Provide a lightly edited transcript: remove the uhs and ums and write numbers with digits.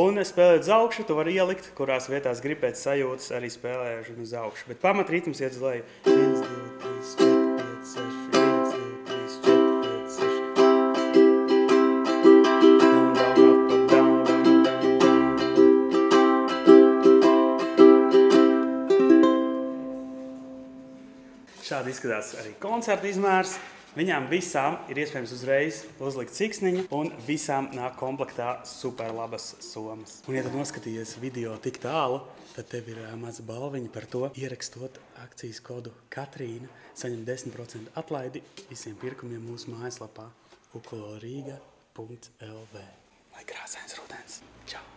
Un spēlēt uz augšu, tu vari ielikt, kurās vietās grib pēc sajūtas arī spēlējuši uz augšu. Bet pamatritms iet uz leju. 1, 2, 3, 4, 5, 6, 1, 2, 3, 4, 5, 6. Down, down, up, up, down, down. Šādi izskatās arī koncerta izmērs. Viņām visām ir iespējams uzreiz uzlikt siksniņu, un visām nāk komplektā super labas somas. Un, ja tu noskatījies video tik tālu, tad tev ir maza balviņa par to. Ierakstot akcijas kodu Katrīna, saņem 10% atlaidi visiem pirkumiem mūsu mājaslapā ukulorīga.lv. Lai krāsains rudens! Čau!